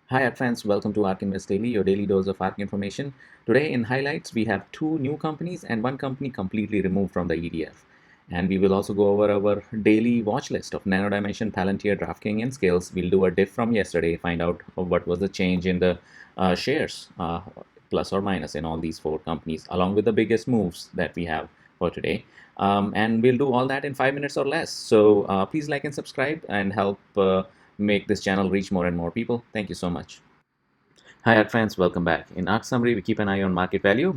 Hi ARK fans, welcome to ARK Invest Daily, your daily dose of ARK information. Today in highlights, we have two new companies and one company completely removed from the ETF. And we will also go over our daily watch list of NanoDimension, Palantir, DraftKings, and Skillz. We'll do a diff from yesterday, find out what was the change in the shares, plus or minus in all these four companies, along with the biggest moves that we have for today. And we'll do all that in 5 minutes or less. So please like and subscribe and help make this channel reach more and more people. Thank you so much. Hi ARK fans, welcome back. In ARK Summary, we keep an eye on market value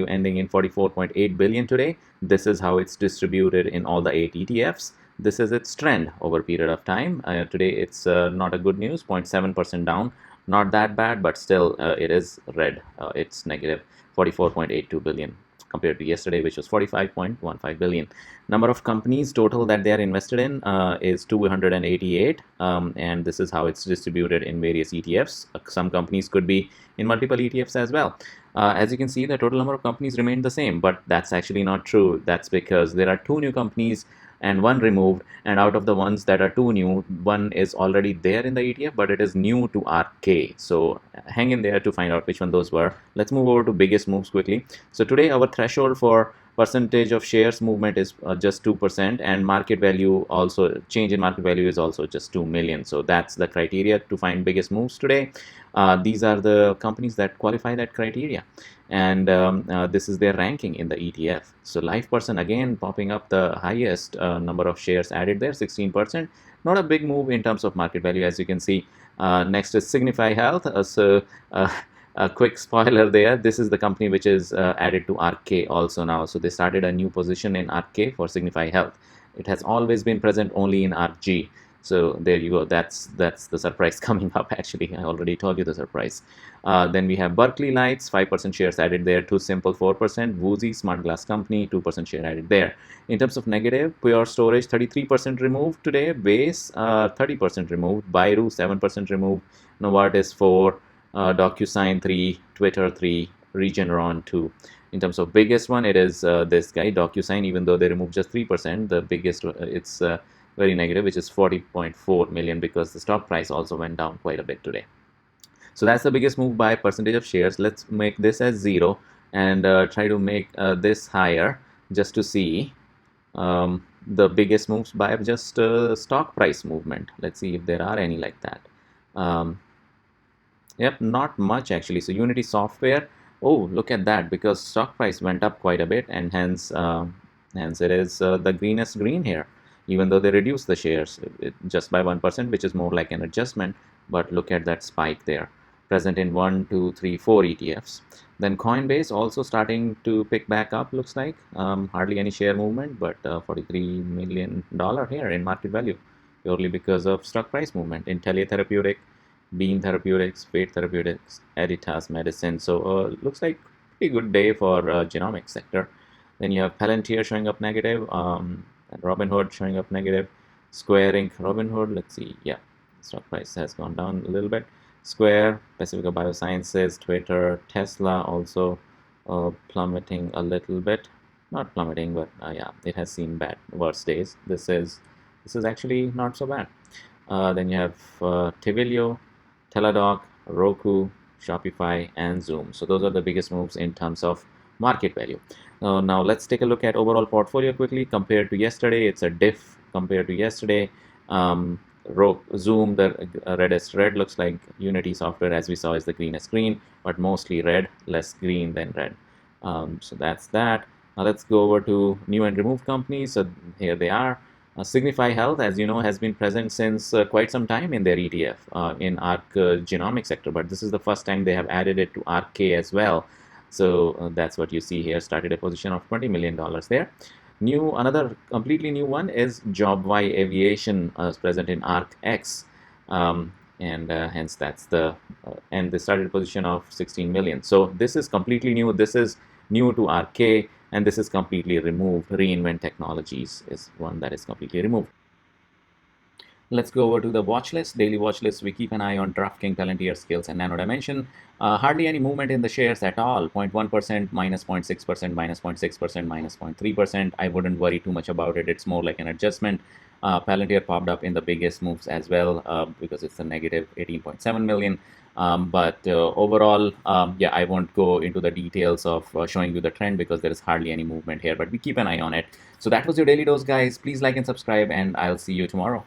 ending in 44.8 billion today. This is how it's distributed in all the 8 ETFs. This is its trend over a period of time. Today it's not a good news, 0.7% down. Not that bad, but still it is red. It's negative 44.82 billion compared to yesterday, which was 45.15 billion. Number of companies total that they are invested in is 288, and this is how it's distributed in various ETFs. Some companies could be in multiple ETFs as well. As you can see, the total number of companies remained the same, but that's actually not true. That's because there are two new companies and one removed, and out of the ones that are two new, one is already there in the ETF, but it is new to ARKK. So hang in there to find out which one those were. Let's move over to biggest moves quickly. So today our threshold for percentage of shares movement is just 2%, and market value also, change in market value is also just 2 million. So that's the criteria to find biggest moves today. These are the companies that qualify that criteria, and this is their ranking in the ETF. So LifePerson again popping up the highest number of shares added there, 16%. Not a big move in terms of market value, as you can see. Next is Signify Health. A quick spoiler there, this is the company which is added to ARKK also now. So they started a new position in ARKK for Signify Health. It has always been present only in ARKG. So there you go. That's the surprise coming up. Actually, I already told you the surprise. Then we have Berkeley Lights, 5% shares added there. Too Simple, 4%. Woozy, Smart Glass Company, 2% share added there. In terms of negative, Pure Storage, 33% removed today. Base, 30% removed. Baidu, 7% removed. Novartis, 4. DocuSign 3, Twitter 3, Regeneron 2. In terms of biggest one, it is this guy, DocuSign. Even though they removed just 3%, the biggest, it's very negative, which is 40.4 million, because the stock price also went down quite a bit today. So that's the biggest move by percentage of shares. Let's make this as 0 and try to make this higher just to see the biggest moves by just stock price movement. Let's see if there are any like that. Yep, not much actually. So Unity Software, oh, look at that, because stock price went up quite a bit, and hence it is the greenest green here, even though they reduced the shares just by 1%, which is more like an adjustment. But look at that spike there, present in 1, 2, 3, 4 ETFs. Then Coinbase also starting to pick back up, looks like. Hardly any share movement, but $43 million here in market value, purely because of stock price movement. Intellia Therapeutic, Beam Therapeutics, Fate Therapeutics, Editas Medicine. So looks like pretty good day for genomics sector. Then you have Palantir showing up negative, and Robinhood showing up negative. Square Inc. Robinhood, let's see, yeah, stock price has gone down a little bit. Square, Pacifica Biosciences, Twitter, Tesla also plummeting a little bit. Not plummeting, but yeah, it has seen worse days. This is actually not so bad. Then you have Twilio, Teladoc, Roku, Shopify, and Zoom. So those are the biggest moves in terms of market value. Now let's take a look at overall portfolio quickly. Compared to yesterday, it's a diff compared to yesterday. Zoom, the reddest red, looks like. Unity Software, as we saw, is the greenest green, but mostly red, less green than red. So that's that. Now let's go over to new and removed companies. So here they are. Signify Health, as you know, has been present since quite some time in their ETF in ARK genomic sector, but this is the first time they have added it to ARKK as well. So that's what you see here. Started a position of $20 million there. Another completely new one is JobY Aviation, present in ARKX, and hence that's the and they started a position of 16 million. So this is completely new. This is new to ARKK. And this is completely removed. Reinvent Technologies is one that is completely removed. Let's go over to the watch list. Daily watch list. We keep an eye on DraftKings, Palantir, Skillz, and NanoDimension. Hardly any movement in the shares at all. 0.1%, minus 0.6%, minus 0.6%, minus 0.3%. I wouldn't worry too much about it. It's more like an adjustment. Palantir popped up in the biggest moves as well because it's a negative 18.7 million. But overall, yeah, I won't go into the details of showing you the trend because there is hardly any movement here, but we keep an eye on it. So that was your daily dose, guys. Please like and subscribe, and I'll see you tomorrow.